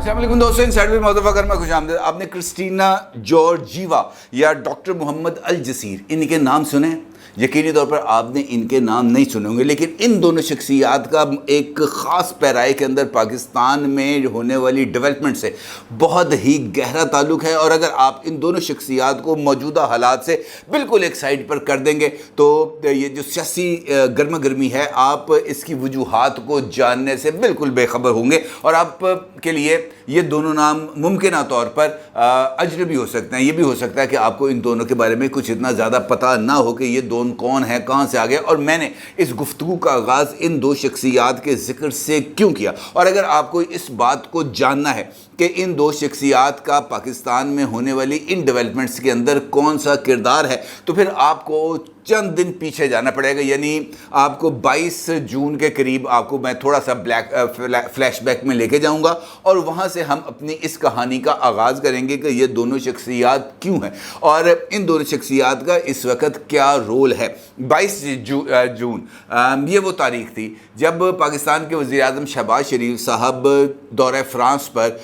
अस्सलाम वालेकुम दोस्तों, इनसाइड विद मौज़ूफ़ फ़ख़र में खुशामदीद। आपने क्रिस्टीना जॉर्जीवा या डॉक्टर मोहम्मद अल जसीर, इनके नाम सुने? यकीनी तौर पर आपने इनके नाम नहीं सुने होंगे, लेकिन इन दोनों शख्सियात का एक ख़ास पैराए के अंदर पाकिस्तान में होने वाली डेवलपमेंट से बहुत ही गहरा ताल्लुक़ है। और अगर आप इन दोनों शख्सियात को मौजूदा हालात से बिल्कुल एक साइड पर कर देंगे तो ये जो सियासी गर्मा गर्मी है, आप इसकी वजूहात को जानने से बिल्कुल बेखबर होंगे और आप के लिए ये दोनों नाम मुमकिन तौर पर अजनबी हो सकते हैं। ये भी हो सकता है कि आपको इन दोनों के बारे में कुछ इतना ज़्यादा पता ना हो कि ये दोनों कौन है, कहाँ से आ गए। और मैंने इस गुफ्तगू का आगाज़ इन दो शख्सियात के ज़िक्र से क्यों किया, और अगर आपको इस बात को जानना है कि इन दो शख्सियात का पाकिस्तान में होने वाली इन डेवलपमेंट्स के अंदर कौन सा किरदार है, तो फिर आपको चंद दिन पीछे जाना पड़ेगा। यानी आपको 22 जून के करीब आपको मैं थोड़ा सा फ्लैशबैक में लेके जाऊंगा और वहाँ से हम अपनी इस कहानी का आगाज़ करेंगे कि ये दोनों शख्सियात क्यों हैं और इन दोनों शख्सियात का इस वक्त क्या रोल है। 22 जून ये वो तारीख़ थी जब पाकिस्तान के वज़ीर-ए-आज़म शहबाज शरीफ साहब दौरे फ़्रांस पर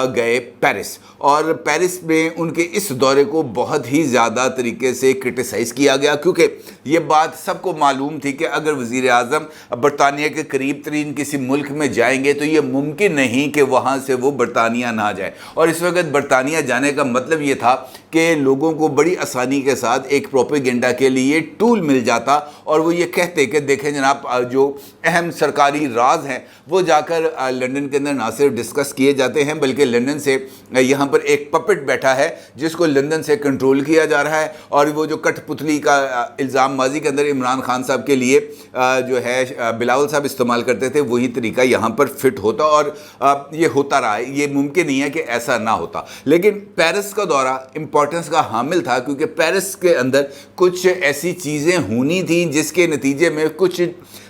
गए पेरिस, और पेरिस में उनके इस दौरे को बहुत ही ज़्यादा तरीके से क्रिटिसाइज़ किया गया, क्योंकि ये बात सबको मालूम थी कि अगर वज़ीर-ए-आज़म बरतानिया के करीब तरीन किसी मुल्क में जाएंगे तो ये मुमकिन नहीं कि वहाँ से वो बरतानिया ना जाए। और इस वक्त बरतानिया जाने का मतलब ये था कि लोगों को बड़ी आसानी के साथ एक प्रोपेगेंडा के लिए टूल मिल जाता और वो ये कहते कि देखें जनाब, जो अहम सरकारी राज हैं वो जाकर लंदन के अंदर ना सिर्फ डिस्कस किए जाते हैं, बल्कि लंदन से यहाँ पर एक पपेट बैठा है जिसको लंदन से कंट्रोल किया जा रहा है। और वो जो कठपुतली का इल्ज़ाम माजी के अंदर इमरान खान साहब के लिए जो है बिलावल साहब इस्तेमाल करते थे, वही तरीका यहाँ पर फिट होता और ये होता रहा है। ये मुमकिन नहीं है कि ऐसा ना होता। लेकिन पेरिस का दौरा इम्पोर्टेंस का हामिल था, क्योंकि पेरिस के अंदर कुछ ऐसी चीज़ें होनी थी जिसके नतीजे में कुछ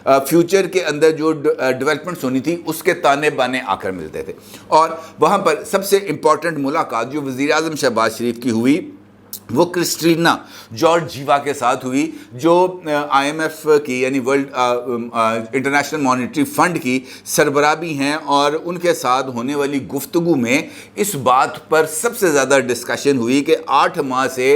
फ्यूचर के अंदर जो डेवलपमेंट्स होनी थी उसके ताने बाने आकर मिलते थे। और वहाँ पर सबसे इम्पॉर्टेंट मुलाकात जो वज़ीर-ए-आज़म शहबाज शरीफ की हुई वो क्रिस्टीना जॉर्जीवा के साथ हुई, जो IMF की यानी वर्ल्ड इंटरनेशनल मॉनेटरी फ़ंड की सरबराह भी हैं। और उनके साथ होने वाली गुफ्तगू में इस बात पर सबसे ज़्यादा डिस्कशन हुई कि 8 माह से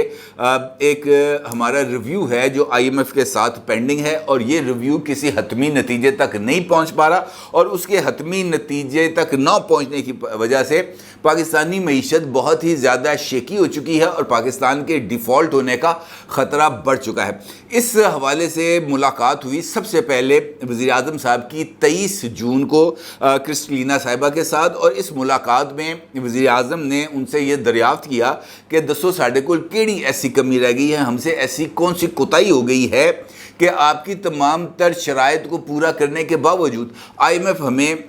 एक हमारा रिव्यू है जो IMF के साथ पेंडिंग है, और ये रिव्यू किसी हतमी नतीजे तक नहीं पहुंच पा रहा, और उसके हतमी नतीजे तक ना पहुंचने की वजह से पाकिस्तानी मईशत बहुत ही ज़्यादा शेकी हो चुकी है और पाकिस्तान के डिफ़ॉल्ट होने का ख़तरा बढ़ चुका है। इस हवाले से मुलाकात हुई सबसे पहले वज़ीर-ए-आज़म साहब की 23 जून को क्रिस्टीना साहिबा के साथ, और इस मुलाकात में वज़ीर-ए-आज़म ने उनसे ये दरियाफ़्त किया कि दसो साढ़े को केड़ी ऐसी कमी रह गई है, हमसे ऐसी कौन सी कोताही हो गई है कि आपकी तमाम तर शराइत को पूरा करने के बावजूद IMF हमें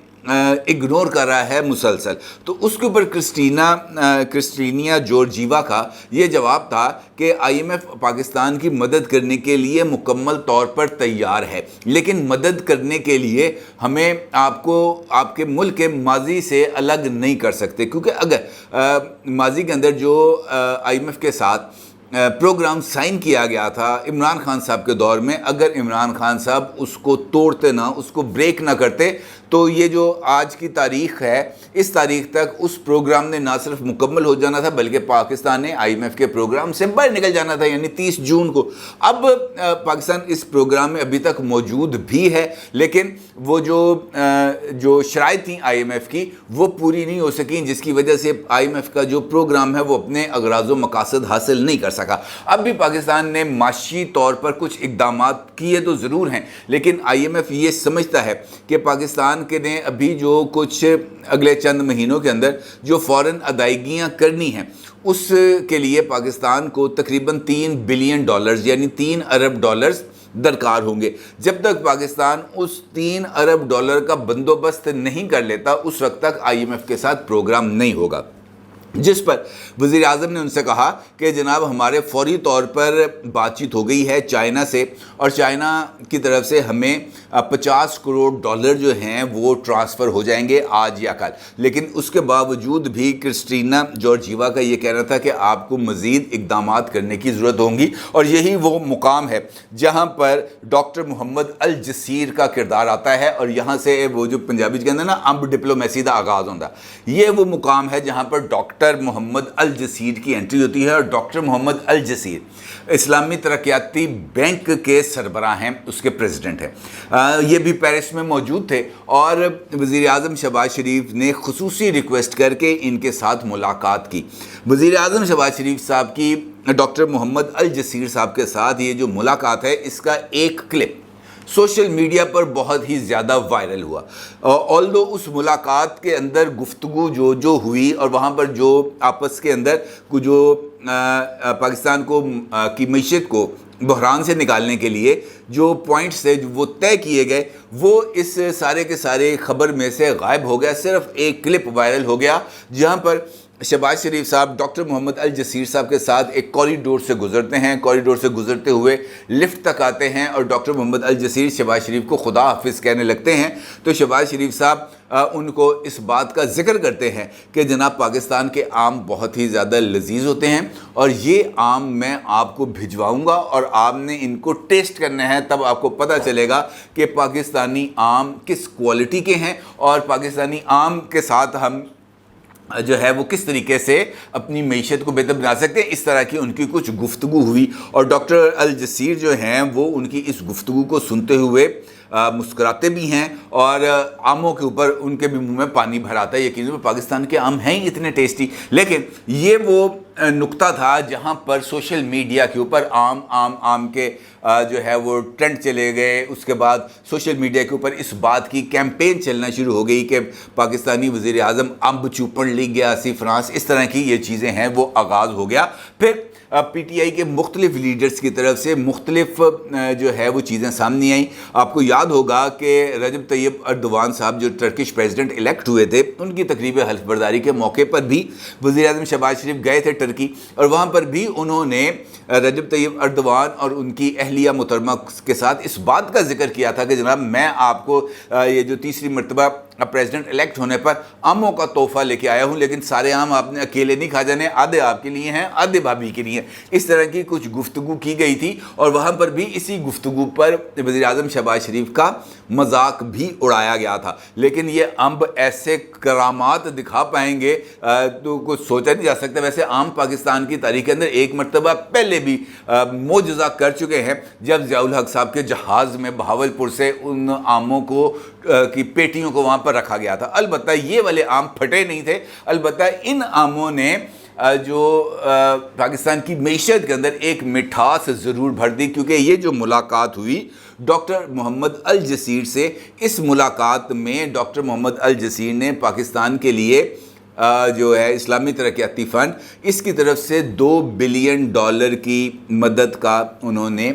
इग्नोर कर रहा है मुसलसल। तो उसके ऊपर क्रिस्टीनिया जॉर्जीवा का ये जवाब था कि IMF पाकिस्तान की मदद करने के लिए मुकम्मल तौर पर तैयार है, लेकिन मदद करने के लिए हमें आपको आपके मुल्क के माजी से अलग नहीं कर सकते, क्योंकि अगर माजी के अंदर जो IMF के साथ प्रोग्राम साइन किया गया था इमरान खान साहब के दौर में, अगर इमरान खान साहब उसको तोड़ते ना, उसको ब्रेक ना करते, तो ये जो आज की तारीख़ है इस तारीख़ तक उस प्रोग्राम ने ना सिर्फ मुकम्मल हो जाना था बल्कि पाकिस्तान ने IMF के प्रोग्राम से बाहर निकल जाना था, यानी 30 जून को। अब पाकिस्तान इस प्रोग्राम में अभी तक मौजूद भी है, लेकिन वो जो शराइत थी IMF की वो पूरी नहीं हो सकी, जिसकी वजह से IMF का जो प्रोग्राम है वो अपने अगराज़ व मकासद हासिल नहीं कर सका। अब भी पाकिस्तान ने माशी तौर पर कुछ इक़दाम किए तो ज़रूर हैं, लेकिन IMF ये समझता है कि पाकिस्तान के ने अभी जो कुछ अगले चंद महीनों के अंदर जो फ़ौरन अदायगियाँ करनी हैं उसके लिए पाकिस्तान को तकरीबन $3 बिलियन यानी $3 अरब दरकार होंगे। जब तक पाकिस्तान उस $3 अरब का बंदोबस्त नहीं कर लेता उस वक्त तक IMF के साथ प्रोग्राम नहीं होगा। जिस पर वज़ीर आज़म ने उनसे कहा कि जनाब हमारे फौरी तौर पर बातचीत हो गई है चाइना से, और चाइना की तरफ से हमें 50 करोड़ डॉलर जो हैं वो ट्रांसफ़र हो जाएंगे आज या कल। लेकिन उसके बावजूद भी क्रिस्टीना जॉर्जिवा का ये कहना था कि आपको मज़ीद इक़दामात करने की ज़रूरत होगी, और यही वो मुकाम है जहाँ पर डॉक्टर मोहम्मद अल जसीर का किरदार आता है। और यहाँ से वो जो पंजाबी के अंदर ना अंब डिप्लोमेसी का आगाज़ होता, ये वो मुकाम है जहाँ पर डॉक्टर मोहम्मद अल जसीर की एंट्री होती है। और डॉक्टर मोहम्मद अल जसीर इस्लामी तरक्याती बैंक के सरबराह हैं, उसके प्रेसिडेंट हैं। ये भी पेरिस में मौजूद थे और वज़ीर आज़म शहबाज शरीफ ने खुसूसी रिक्वेस्ट करके इनके साथ मुलाकात की। वज़ीर आज़म शहबाज शरीफ साहब की डॉक्टर मोहम्मद अल जसीर साहब के साथ ये जो मुलाकात है, इसका एक क्लिप सोशल मीडिया पर बहुत ही ज़्यादा वायरल हुआ। ऑल्दो उस मुलाकात के अंदर गुफ्तगू जो हुई और वहाँ पर जो आपस के अंदर जो पाकिस्तान को की मईशत को बहरान से निकालने के लिए जो पॉइंट्स थे वो तय किए गए, वो इस सारे के सारे ख़बर में से गायब हो गया। सिर्फ एक क्लिप वायरल हो गया जहाँ पर शहबाज शरीफ साहब डॉक्टर मोहम्मद अल जसीर साहब के साथ एक कॉरिडोर से गुजरते हैं। कॉरिडोर से गुजरते हुए लिफ्ट तक आते हैं और डॉक्टर मोहम्मद अल जसीर शहबाज शरीफ को खुदा हाफिज़ कहने लगते हैं। तो शहबाज शरीफ साहब उनको इस बात का जिक्र करते हैं कि जनाब पाकिस्तान के आम बहुत ही ज़्यादा लजीज होते हैं और ये आम मैं आपको भिजवाऊँगा और आपने इनको टेस्ट करना है, तब आपको पता चलेगा कि पाकिस्तानी आम किस क्वालिटी के हैं और पाकिस्तानी आम के साथ हम जो है वो किस तरीके से अपनी मईशत को बेहतर बना सकते हैं। इस तरह की उनकी कुछ गुफ्तगू हुई और डॉक्टर अल जसीर जो हैं वो उनकी इस गुफ्तगू को सुनते हुए मुस्कुराते भी हैं और आमों के ऊपर उनके भी मुंह में पानी भर आता है। यकीनन पाकिस्तान के आम हैं ही इतने टेस्टी, लेकिन ये वो नुक्ता था जहाँ पर सोशल मीडिया के ऊपर आम के जो है वो ट्रेंड चले गए। उसके बाद सोशल मीडिया के ऊपर इस बात की कैंपेन चलना शुरू हो गई कि पाकिस्तानी वज़ीर आज़म अम्ब चूपन ली गया सी फ्रांस, इस तरह की ये चीज़ें हैं वो आगाज़ हो गया। फिर PTI के मुख्तलिफ लीडर्स की तरफ से मुख्तलिफ जो है वो चीज़ें सामने आई। आपको याद होगा कि रजब तैयब अर्दवान साहब जो टर्किश प्रेसिडेंट इलेक्ट हुए थे, उनकी तकरीब हल्फ बर्दारी के मौके पर भी वज़ीर आज़म शहबाज शरीफ गए थे टर्की, और वहाँ पर भी उन्होंने रजब तैयब अर्दवान और उनकी अहलिया मुहतरमा के साथ इस बात का जिक्र किया था कि जनाब मैं आपको ये जो तीसरी मरतबा प्रेसिडेंट इलेक्ट होने पर आमों का तोहफ़ा लेके आया हूँ, लेकिन सारे आम आपने अकेले नहीं खा जाने, आधे आपके लिए हैं आधे भाभी के लिए। इस तरह की कुछ गुफ्तगू की गई थी और वहाँ पर भी इसी गुफ्तगू पर वज़ीर आज़म शहबाज शरीफ का मजाक भी उड़ाया गया था। लेकिन ये अम्ब ऐसे करामात दिखा पाएंगे तो कुछ सोचा नहीं जा सकता। वैसे आम पाकिस्तान की तारीख के अंदर एक मरतबा पहले भी मोजज़ा कर चुके हैं, जब ज़ियाउल हक साहब के जहाज़ में बहावलपुर से उन आमों को की पेटियों को वहाँ पर रखा गया था। अलबत्ता ये वाले आम फटे नहीं थे, अलबत्ता इन आमों ने जो पाकिस्तान की मईशत के अंदर एक मिठास ज़रूर भर दी, क्योंकि ये जो मुलाकात हुई डॉक्टर मोहम्मद अल जसीर से, इस मुलाकात में डॉक्टर मोहम्मद अल जसीर ने पाकिस्तान के लिए जो है इस्लामी तरक्याती फ़ंड, इसकी तरफ से $2 बिलियन की मदद का उन्होंने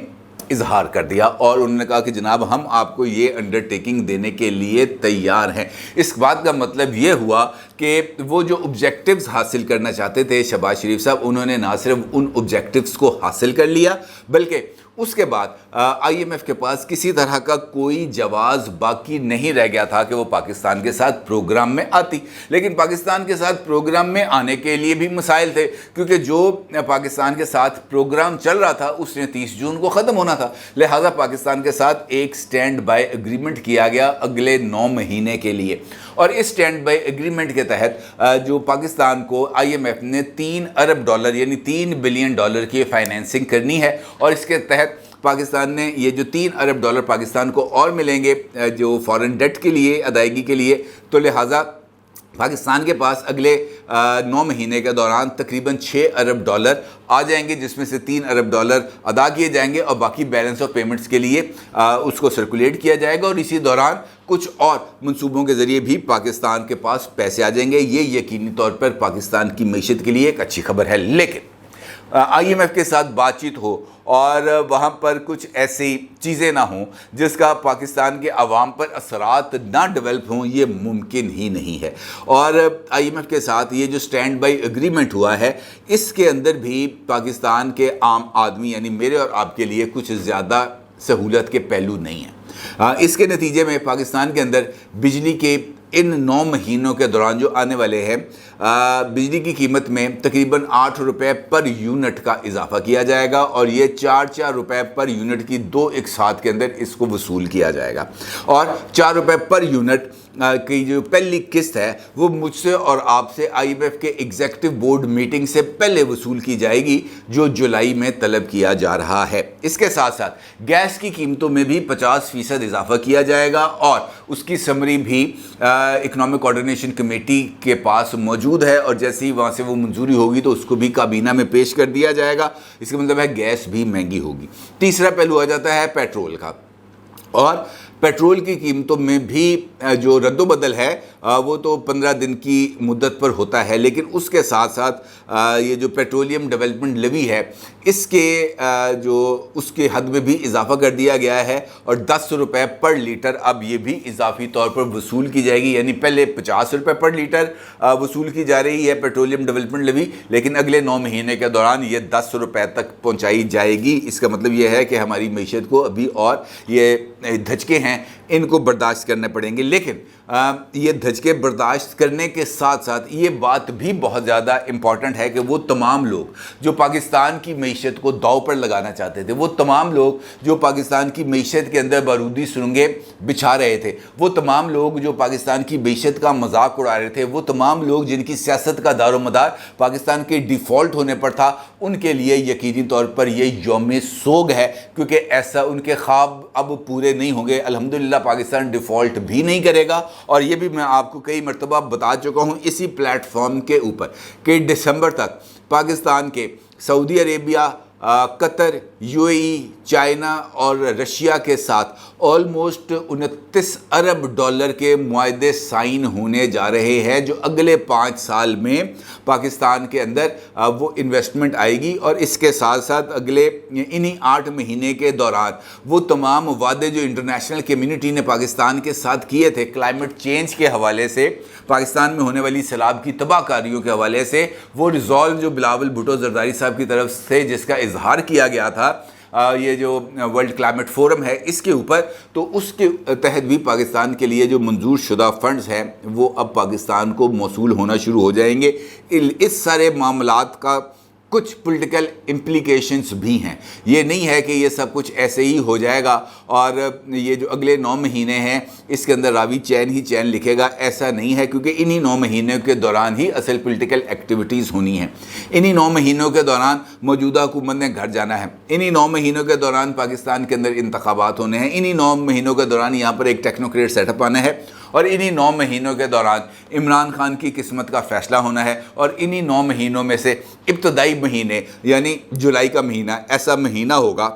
इजहार कर दिया और उन्होंने कहा कि जनाब हम आपको ये अंडरटेकिंग देने के लिए तैयार हैं। इस बात का मतलब ये हुआ कि वो जो ऑब्जेक्टिव्स हासिल करना चाहते थे शहबाज शरीफ साहब, उन्होंने ना सिर्फ उन ऑब्जेक्टिव्स को हासिल कर लिया, बल्कि उसके बाद IMF के पास किसी तरह का कोई जवाज़ बाकी नहीं रह गया था कि वो पाकिस्तान के साथ प्रोग्राम में आती। लेकिन पाकिस्तान के साथ प्रोग्राम में आने के लिए भी मसाइल थे, क्योंकि जो पाकिस्तान के साथ प्रोग्राम चल रहा था उसने 30 जून को ख़त्म होना था। लिहाजा पाकिस्तान के साथ एक स्टैंड बाय एग्रीमेंट किया गया अगले 9 महीने के लिए, और इस स्टैंड बाय एग्रीमेंट के तहत जो पाकिस्तान को IMF ने $3 अरब यानी $3 बिलियन की फाइनेंसिंग करनी है, और इसके तहत पाकिस्तान ने ये जो $3 अरब पाकिस्तान को और मिलेंगे जो फॉरेन डेट के लिए अदायगी के लिए, तो लिहाजा पाकिस्तान के पास अगले 9 महीने के दौरान तकरीबन $6 अरब आ जाएंगे, जिसमें से $3 अरब अदा किए जाएंगे और बाकी बैलेंस ऑफ पेमेंट्स के लिए उसको सर्कुलेट किया जाएगा, और इसी दौरान कुछ और मंसूबों के ज़रिए भी पाकिस्तान के पास पैसे आ जाएंगे। ये यकीनी तौर पर पाकिस्तान की मईशत के लिए एक अच्छी खबर है। लेकिन IMF کے ساتھ بات چیت ہو اور وہاں پر کچھ ایسی چیزیں نہ ہوں جس کا پاکستان کے عوام پر اثرات نہ ڈیولپ ہوں، یہ ممکن ہی نہیں ہے۔ اور IMF کے ساتھ یہ جو اسٹینڈ بائی ایگریمنٹ ہوا ہے، اس کے اندر بھی پاکستان کے عام آدمی یعنی میرے اور آپ کے لیے کچھ زیادہ سہولت کے پہلو نہیں ہیں۔ اس کے نتیجے میں پاکستان کے اندر بجلی کے ان 9 مہینوں کے دوران جو آنے والے ہیں، بجلی کی قیمت میں تقریباً 8 روپے پر یونٹ کا اضافہ کیا جائے گا، اور یہ 4 روپے پر یونٹ کی 2 اقساط کے اندر اس کو وصول کیا جائے گا، اور 4 روپے پر یونٹ کی جو پہلی قسط ہے وہ مجھ سے اور آپ سے IMF کے ایگزیکٹو بورڈ میٹنگ سے پہلے وصول کی جائے گی، جو جولائی میں طلب کیا جا رہا ہے۔ اس کے ساتھ ساتھ گیس کی قیمتوں میں بھی 50% اضافہ کیا جائے گا، اور اس کی سمری بھی اکنامک کوآرڈینیشن کمیٹی کے پاس موجود ہے، اور جیسے ہی وہاں سے وہ منظوری ہوگی تو اس کو بھی کابینہ میں پیش کر دیا جائے گا۔ اس کا مطلب ہے گیس بھی مہنگی ہوگی۔ تیسرا پہلو آ جاتا ہے پیٹرول کا، اور پیٹرول کی قیمتوں میں بھی جو رد و بدل ہے وہ تو 15 دن کی مدت پر ہوتا ہے، لیکن اس کے ساتھ ساتھ یہ جو پیٹرولیم ڈیولپمنٹ لیوی ہے اس کے اس کے حد میں بھی اضافہ کر دیا گیا ہے، اور 10 روپے پر لیٹر اب یہ بھی اضافی طور پر وصول کی جائے گی، یعنی پہلے 50 روپے پر لیٹر وصول کی جا رہی ہے پیٹرولیم ڈیولپمنٹ لیوی، لیکن اگلے 9 مہینے کے دوران یہ 10 روپے تک پہنچائی جائے گی۔ اس کا مطلب یہ ہے کہ ہماری معیشت کو ابھی اور یہ دھچکے ہیں ان کو برداشت کرنے پڑیں گے، لیکن یہ دھچکے برداشت کرنے کے ساتھ ساتھ یہ بات بھی بہت زیادہ امپورٹنٹ ہے کہ وہ تمام لوگ جو پاکستان کی معیشت کو داؤ پر لگانا چاہتے تھے، وہ تمام لوگ جو پاکستان کی معیشت کے اندر بارودی سرنگیں بچھا رہے تھے، وہ تمام لوگ جو پاکستان کی معیشت کا مذاق اڑا رہے تھے، وہ تمام لوگ جن کی سیاست کا دار و مدار پاکستان کے ڈیفالٹ ہونے پر تھا، ان کے لیے یقینی طور پر یہ یوم سوگ ہے، کیونکہ ایسا ان کے خواب اب پورے نہیں ہوں گے۔ الحمدللہ پاکستان ڈیفالٹ بھی نہیں کرے گا، اور یہ بھی میں آپ کو کئی مرتبہ بتا چکا ہوں اسی پلیٹ فارم کے اوپر کہ دسمبر تک پاکستان کے سعودی عربیہ، قطر، UAE، چائنا اور رشیا کے ساتھ آلموسٹ 29 ارب ڈالر کے معاہدے سائن ہونے جا رہے ہیں، جو اگلے 5 سال میں پاکستان کے اندر وہ انویسٹمنٹ آئے گی، اور اس کے ساتھ ساتھ اگلے انہی 8 مہینے کے دوران وہ تمام وعدے جو انٹرنیشنل کمیونٹی نے پاکستان کے ساتھ کیے تھے کلائمیٹ چینج کے حوالے سے، پاکستان میں ہونے والی سیلاب کی تباہ کاریوں کے حوالے سے، وہ ریزالو جو بلاول بھٹو زرداری صاحب کی طرف سے جس کا اظہار کیا گیا تھا یہ جو ورلڈ کلائمیٹ فورم ہے اس کے اوپر، تو اس کے تحت بھی پاکستان کے لیے جو منظور شدہ فنڈز ہیں وہ اب پاکستان کو موصول ہونا شروع ہو جائیں گے۔ اس سارے معاملات کا کچھ پولیٹیکل امپلیکیشنز بھی ہیں، یہ نہیں ہے کہ یہ سب کچھ ایسے ہی ہو جائے گا اور یہ جو اگلے 9 مہینے ہیں اس کے اندر راوی چین ہی چین لکھے گا، ایسا نہیں ہے، کیونکہ انہی 9 مہینوں کے دوران ہی اصل پولیٹیکل ایکٹیویٹیز ہونی ہیں۔ انہی 9 مہینوں کے دوران موجودہ حکومت نے گھر جانا ہے، انہی 9 مہینوں کے دوران پاکستان کے اندر انتخابات ہونے ہیں، انہی 9 مہینوں کے دوران یہاں پر ایک ٹیکنوکریٹ سیٹ اپ آنا ہے، اور انہی 9 مہینوں کے دوران عمران خان کی قسمت کا فیصلہ ہونا ہے، اور انہی 9 مہینوں میں سے ابتدائی مہینے یعنی جولائی کا مہینہ ایسا مہینہ ہوگا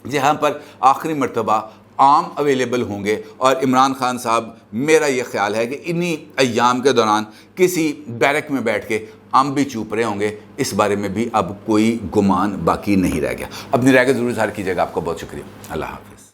جہاں پر آخری مرتبہ عام اویلیبل ہوں گے، اور عمران خان صاحب میرا یہ خیال ہے کہ انہی ایام کے دوران کسی بیرک میں بیٹھ کے عام بھی چوپ رہے ہوں گے۔ اس بارے میں بھی اب کوئی گمان باقی نہیں رہ گیا۔ اپنی رائے کا ضرور اظہار کیجیے گا۔ آپ کا بہت شکریہ۔ اللہ حافظ۔